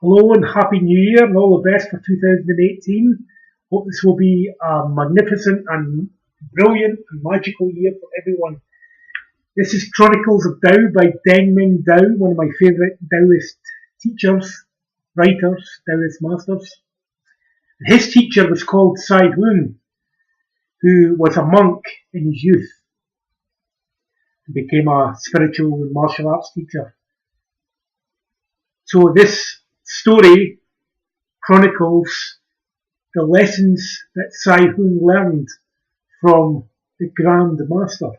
Hello and Happy New Year and all the best for 2018. Hope this will be a magnificent and brilliant and magical year for everyone. This is Chronicles of Tao by Deng Ming Dao, one of my favourite Taoist teachers, writers, Taoist masters. His teacher was called Sai Hun, who was a monk in his youth. He became a spiritual and martial arts teacher. So this story chronicles the lessons that Sai Hun learned from the Grand Master.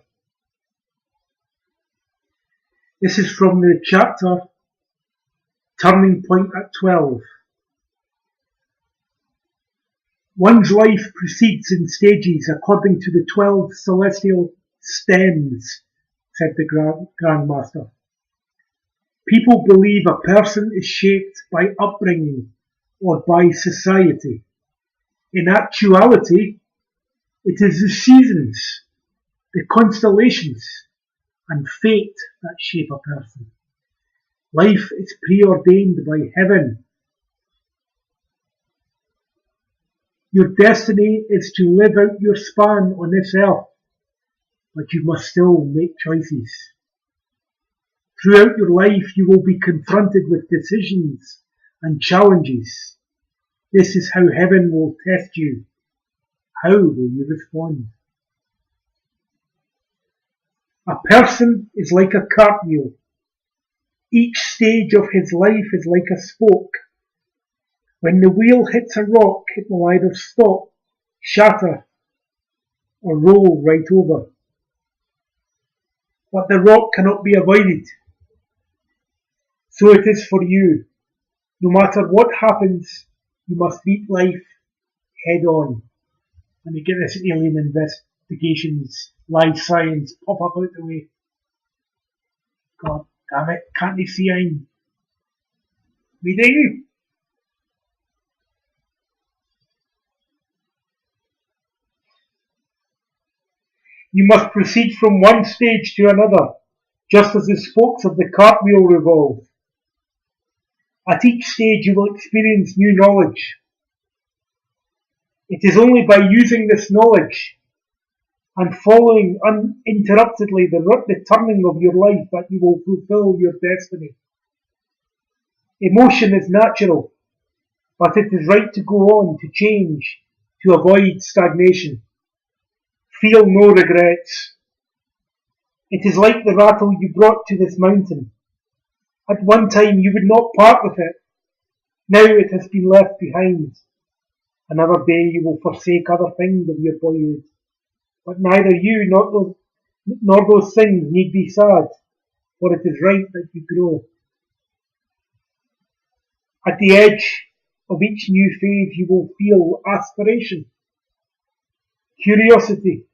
This is from the chapter Turning Point at 12. One's life proceeds in stages according to the 12 celestial stems, said the Grand Master. People believe a person is shaped by upbringing or by society. In actuality, it is the seasons, the constellations, and fate that shape a person. Life is preordained by heaven. Your destiny is to live out your span on this earth, but you must still make choices. Throughout your life, you will be confronted with decisions and challenges. This is how heaven will test you. How will you respond? A person is like a cartwheel. Each stage of his life is like a spoke. When the wheel hits a rock, it will either stop, shatter, or roll right over. But the rock cannot be avoided. So it is for you. No matter what happens, you must meet life head on. Let me get this alien investigations, live science, pop up out the way. God damn it, can't they see I'm reading? You must proceed from one stage to another, just as the spokes of the cartwheel revolve. At each stage you will experience new knowledge. It is only by using this knowledge and following uninterruptedly the turning of your life that you will fulfill your destiny. Emotion is natural, but it is right to go on, to change, to avoid stagnation. Feel no regrets. It is like the rattle you brought to this mountain. At one time you would not part with it. Now it has been left behind. Another day you will forsake other things of your boyhood. But neither you nor those things need be sad, for it is right that you grow. At the edge of each new phase you will feel aspiration, curiosity,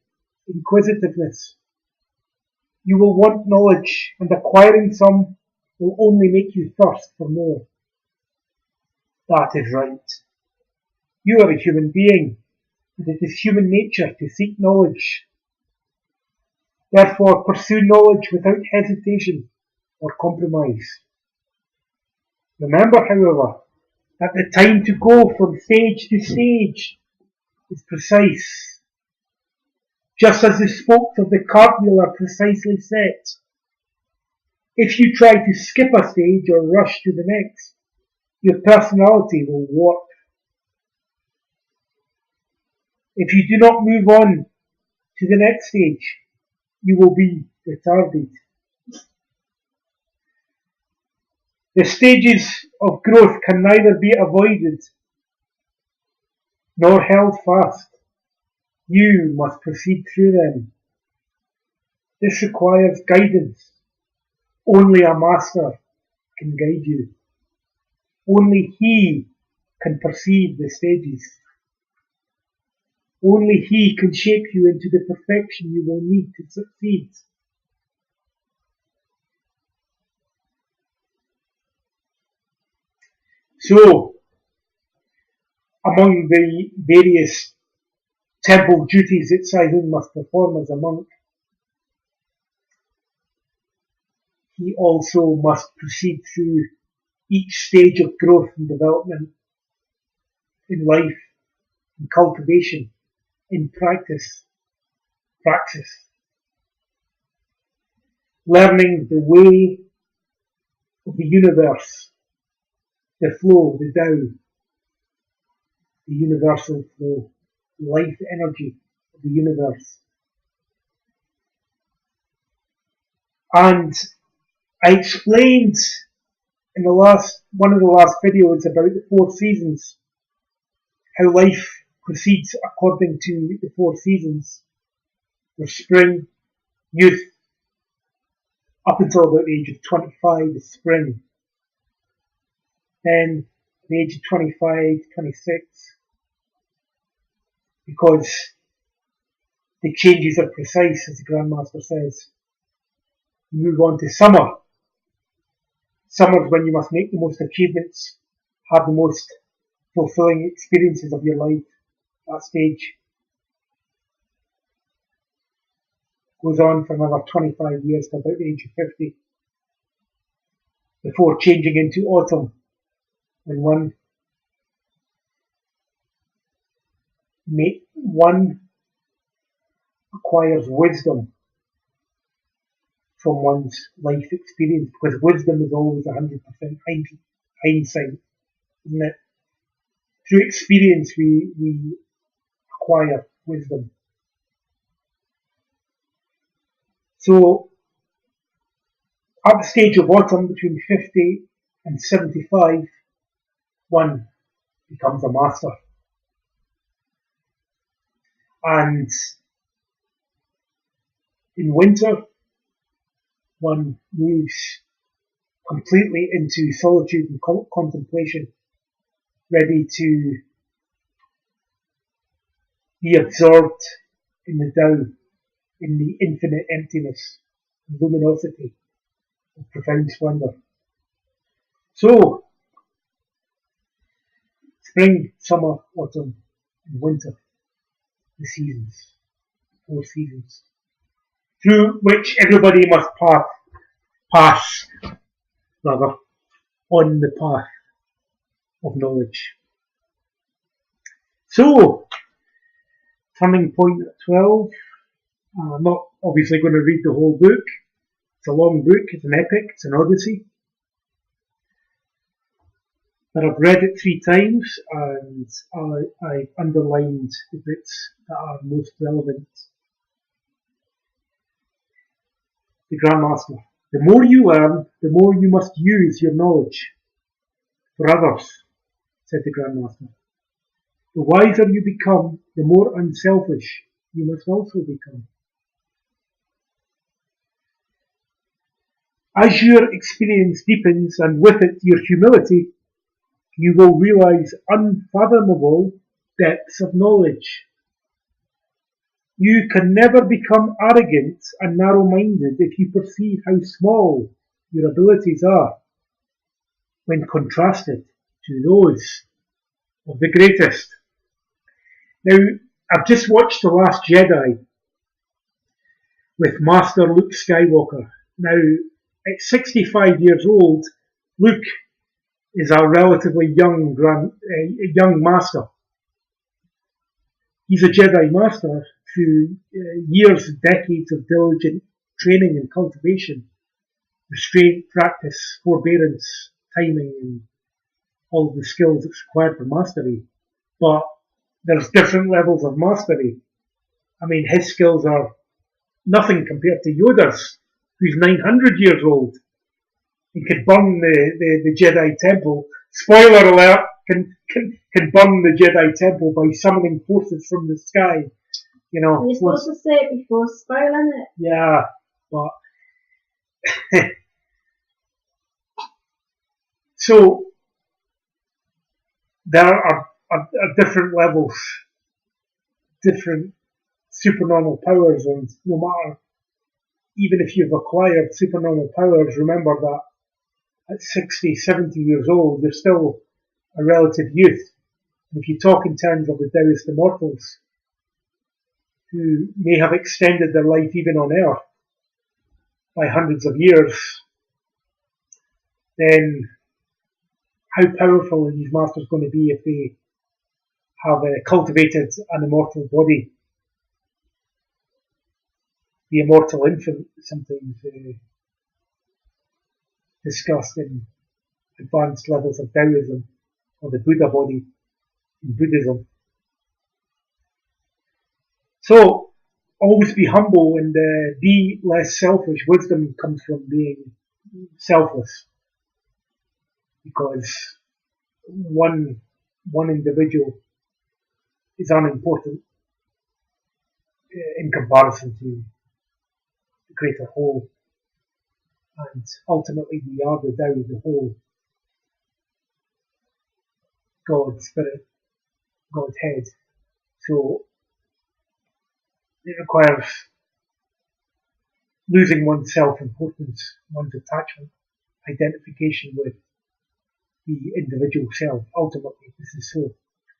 inquisitiveness. You will want knowledge, and acquiring some will only make you thirst for more. That is right. You are a human being, and it is human nature to seek knowledge. Therefore, pursue knowledge without hesitation or compromise. Remember, however, that the time to go from stage to stage is precise, just as the spokes of the cartwheel are precisely set. If you try to skip a stage or rush to the next, your personality will warp. If you do not move on to the next stage, you will be retarded. The stages of growth can neither be avoided nor held fast. You must proceed through them. This requires guidance. Only a master can guide you. Only he can perceive the stages. Only he can shape you into the perfection you will need to succeed. So, among the various temple duties that Sai Hun must perform as a monk, he also must proceed through each stage of growth and development in life, in cultivation, in praxis, learning the way of the universe, the flow, the Tao, the universal flow, life energy of the universe. And I explained in one of the last videos about the 4 seasons, how life proceeds according to the 4 seasons. There's spring, youth, up until about the age of 25 is spring. Then at the age of 25, 26, because the changes are precise, as the Grandmaster says, you move on to summer. Summer is when you must make the most achievements, have the most fulfilling experiences of your life. That stage goes on for another 25 years to about the age of 50, before changing into autumn, when one acquires wisdom from one's life experience, because wisdom is always 100% hindsight, isn't it? Through experience we acquire wisdom. So at the stage of autumn, between 50 and 75, one becomes a master. And in winter, one moves completely into solitude and contemplation, ready to be absorbed in the Tao, in the infinite emptiness, luminosity, and profound splendour. So, spring, summer, autumn, and winter, the seasons, 4 seasons, through which everybody must pass on the path of knowledge. So, turning point at 12. I'm not obviously going to read the whole book. It's a long book, it's an epic, it's an odyssey. But I've read it 3 times and I underlined the bits that are most relevant. The Grandmaster. The more you learn, the more you must use your knowledge for others, said the Grandmaster. The wiser you become, the more unselfish you must also become. As your experience deepens, and with it your humility, you will realize unfathomable depths of knowledge. You can never become arrogant and narrow-minded if you perceive how small your abilities are when contrasted to those of the greatest. Now, I've just watched The Last Jedi with Master Luke Skywalker. Now, at 65 years old, Luke is a relatively young master. He's a Jedi master through years and decades of diligent training and cultivation, restraint, practice, forbearance, timing, and all of the skills that's required for mastery. But there's different levels of mastery. I mean, his skills are nothing compared to Yoda's, who's 900 years old. He could burn the Jedi Temple. Spoiler alert, can burn the Jedi Temple by summoning forces from the sky. You know, you're supposed to say it before spoiling it. Yeah, but so there are different levels, different supernormal powers, and no matter, even if you've acquired supernormal powers, remember that at 60, 70 years old, you're still a relative youth. And if you talk in terms of the Taoist immortals, who may have extended their life even on Earth by hundreds of years, then how powerful are these masters going to be if they have cultivated an immortal body? The immortal infant is sometimes discussed in advanced levels of Taoism, or the Buddha body in Buddhism. So, always be humble and be less selfish. Wisdom comes from being selfless, because one individual is unimportant in comparison to the greater whole, and ultimately we are the Tao, the whole, God, Spirit, Godhead. So it requires losing one's self-importance, one's attachment, identification with the individual self. Ultimately, this is so.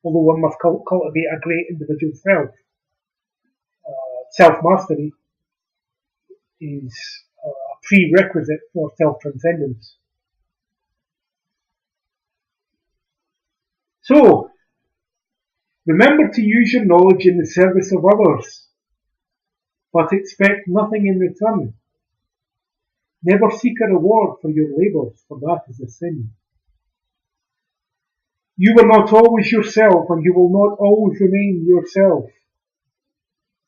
Although one must cultivate a great individual self, self-mastery is a prerequisite for self-transcendence. So, remember to use your knowledge in the service of others, but expect nothing in return. Never seek a reward for your labours, for that is a sin. You were not always yourself, and you will not always remain yourself.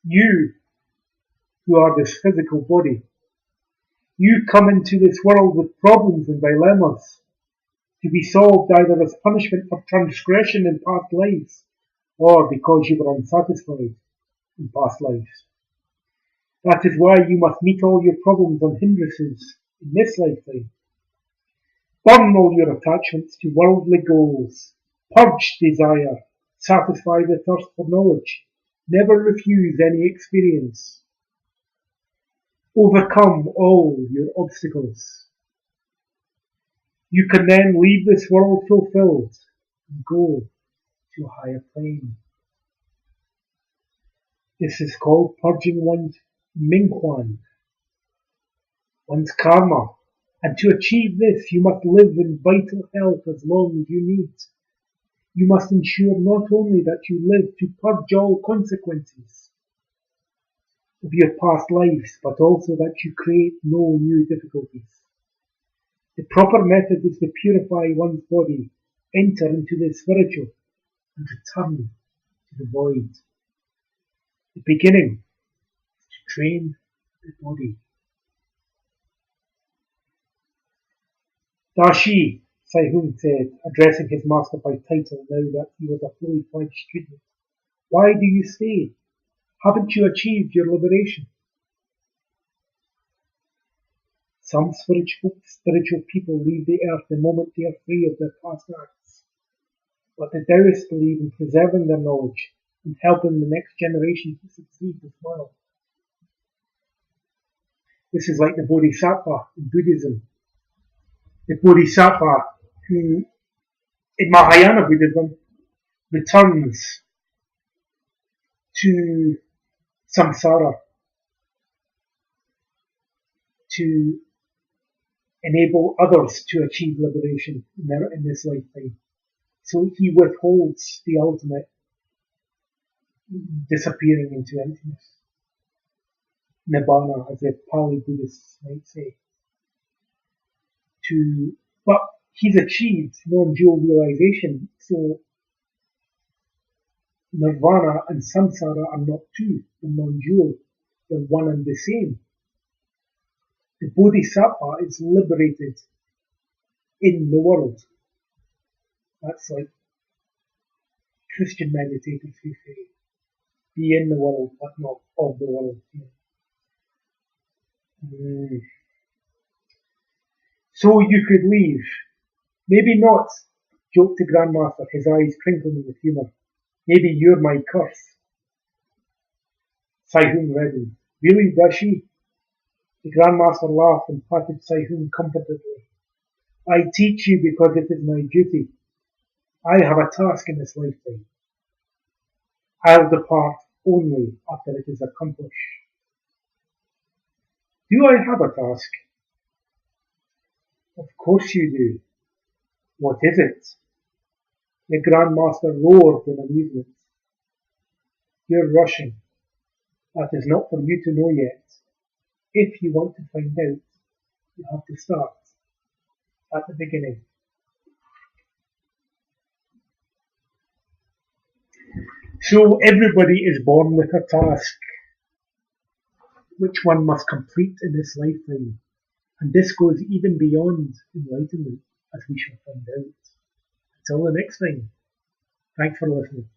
You, who are this physical body, you come into this world with problems and dilemmas, to be solved either as punishment for transgression in past lives, or because you were unsatisfied in past lives. That is why you must meet all your problems and hindrances in this lifetime. Burn all your attachments to worldly goals. Purge desire. Satisfy the thirst for knowledge. Never refuse any experience. Overcome all your obstacles. You can then leave this world fulfilled and go to a higher plane. This is called purging one's Minghuan, one's karma, and to achieve this you must live in vital health as long as you need. You must ensure not only that you live to purge all consequences of your past lives, but also that you create no new difficulties. The proper method is to purify one's body, enter into the spiritual, and return to the void. The beginning is to train the body. Dashi, Saihun said, addressing his master by title now that he was a fully fledged student. Why do you stay? Haven't you achieved your liberation? Some spiritual people leave the earth the moment they are free of their past acts. But the Taoists believe in preserving their knowledge and helping the next generation to succeed as well. This is like the Bodhisattva in Buddhism. The Bodhisattva who, in Mahayana Buddhism, returns to samsara to enable others to achieve liberation in this lifetime. So he withholds the ultimate, disappearing into emptiness. Nibbana, as the Pali Buddhists might say. But he's achieved non-dual realization, so nirvana and samsara are not two, they're non-dual, they're one and the same. The Bodhisattva is liberated in the world. That's like Christian meditators who say, be in the world, but not of the world. So you could leave. Maybe not, joked the Grandmaster, his eyes twinkling with humour. Maybe you're my curse. Saihun reddened. Really, Dashi? The Grandmaster laughed and patted Saihun comfortably. I teach you because it is my duty. I have a task in this lifetime. I'll depart only after it is accomplished. Do I have a task? Of course you do. What is it? The Grandmaster roared in amusement. You're rushing. That is not for you to know yet. If you want to find out, you have to start at the beginning. So everybody is born with a task, which one must complete in this lifetime. And this goes even beyond enlightenment, as we shall find out. Until the next time, thanks for listening.